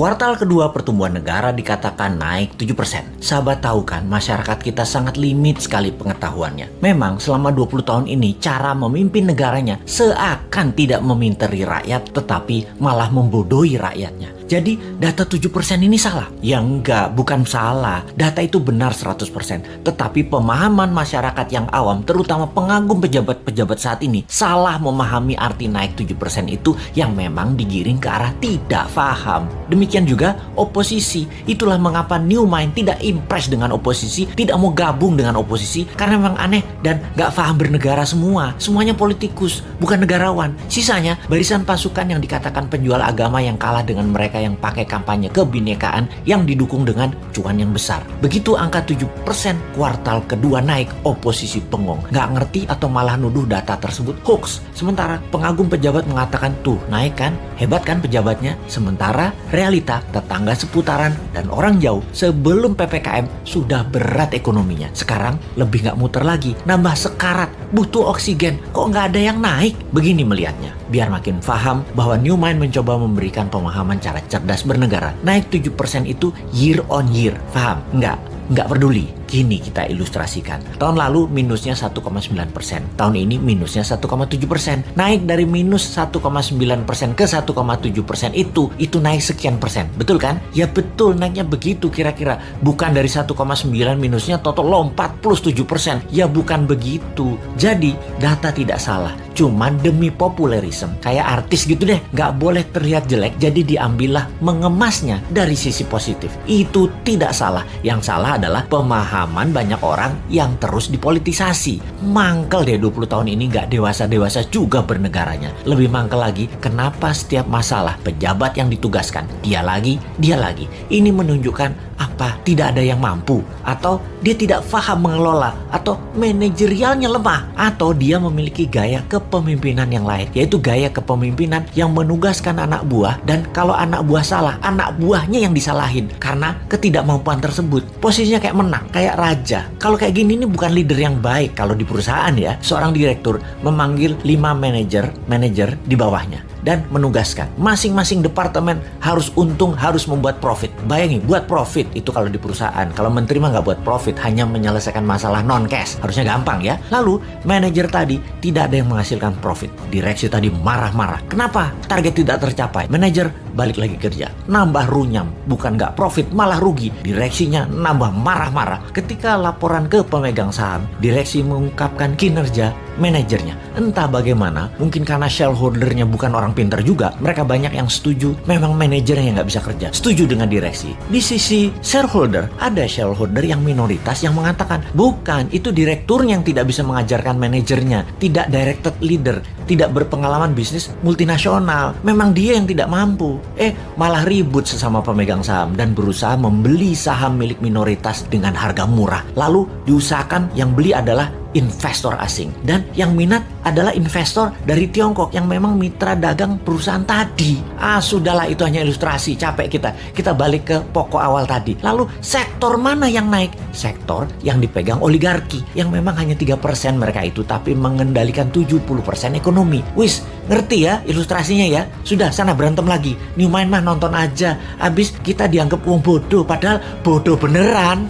Kuartal kedua pertumbuhan negara dikatakan naik 7%. Sahabat tahu kan, masyarakat kita sangat limit sekali pengetahuannya. Memang selama 20 tahun ini cara memimpin negaranya seakan tidak meminteri rakyat tetapi malah membodohi rakyatnya. Jadi data 7% ini salah? Ya enggak, bukan salah. Data itu benar 100%. Tetapi pemahaman masyarakat yang awam, terutama pengagum pejabat-pejabat saat ini, salah memahami arti naik 7% itu yang memang digiring ke arah tidak paham. Demikian juga oposisi. Itulah mengapa New Mind tidak impress dengan oposisi, tidak mau gabung dengan oposisi, karena memang aneh dan gak paham bernegara semua. Semuanya politikus, bukan negarawan. Sisanya barisan pasukan yang dikatakan penjual agama yang kalah dengan mereka yang pakai kampanye kebinekaan yang didukung dengan cuan yang besar. Begitu angka 7% kuartal kedua naik, oposisi bengong. Nggak ngerti atau malah nuduh data tersebut hoax. Sementara pengagum pejabat mengatakan tuh naik kan, hebat kan pejabatnya. Sementara realita tetangga seputaran dan orang jauh sebelum PPKM sudah berat ekonominya. Sekarang lebih nggak muter lagi, nambah sekarat, butuh oksigen. Kok nggak ada yang naik? Begini melihatnya. Biar makin paham bahwa New Mind mencoba memberikan pemahaman cara cerdas bernegara. Naik 7% itu year on year. Paham? Nggak peduli. Gini kita ilustrasikan. Tahun lalu minusnya 1,9%. Tahun ini minusnya 1,7%. Naik dari minus 1,9% ke 1,7% itu naik sekian persen. Betul kan? Ya betul, naiknya begitu kira-kira. Bukan dari 1,9 minusnya total lompat plus 7%. Ya bukan begitu. Jadi data tidak salah. Cuman demi populerisme. Kayak artis gitu deh. Nggak boleh terlihat jelek. Jadi diambillah mengemasnya dari sisi positif. Itu tidak salah. Yang salah adalah pemahaman banyak orang yang terus dipolitisasi. Mangkel deh 20 tahun ini gak dewasa-dewasa juga bernegaranya. Lebih mangkel lagi, kenapa setiap masalah pejabat yang ditugaskan dia lagi. Ini menunjukkan apa? Tidak ada yang mampu, atau dia tidak paham mengelola, atau manajerialnya lemah, atau dia memiliki gaya kepemimpinan yang lain, yaitu gaya kepemimpinan yang menugaskan anak buah, dan kalau anak buah salah, anak buahnya yang disalahin karena ketidakmampuan tersebut. Posisinya kayak menang, kayak raja. Kalau kayak gini ini bukan leader yang baik. Kalau di perusahaan ya, seorang direktur memanggil 5 manajer di bawahnya dan menugaskan masing-masing departemen harus untung, harus membuat profit. Bayangin, buat profit itu kalau di perusahaan. Kalau menteri mah nggak buat profit, hanya menyelesaikan masalah non cash. Harusnya gampang ya. Lalu manajer tadi tidak ada yang menghasilkan profit. Direksi tadi marah-marah. Kenapa? Target tidak tercapai. Manajer balik lagi kerja, nambah runyam, bukan nggak profit malah rugi. Direksinya nambah marah-marah. Ketika laporan ke pemegang saham, direksi mengungkapkan kinerja manajernya. Entah bagaimana, mungkin karena shareholdernya bukan orang pintar juga, mereka banyak yang setuju memang manajernya yang nggak bisa kerja, setuju dengan direksi. Di sisi shareholder, ada shareholder yang minoritas yang mengatakan bukan, itu direkturnya yang tidak bisa mengajarkan manajernya, tidak directed leader, tidak berpengalaman bisnis multinasional, memang dia yang tidak mampu. Malah ribut sesama pemegang saham dan berusaha membeli saham milik minoritas dengan harga murah. Lalu diusahakan yang beli adalah investor asing, dan yang minat adalah investor dari Tiongkok yang memang mitra dagang perusahaan tadi. Sudahlah, itu hanya ilustrasi, capek kita balik ke pokok awal tadi. Lalu sektor mana yang naik? Sektor yang dipegang oligarki, yang memang hanya 3% mereka itu, tapi mengendalikan 70% ekonomi. Wis, ngerti ya ilustrasinya ya? Sudah, sana berantem lagi. New Mind mah nonton aja, abis kita dianggap wong bodoh, padahal bodoh beneran.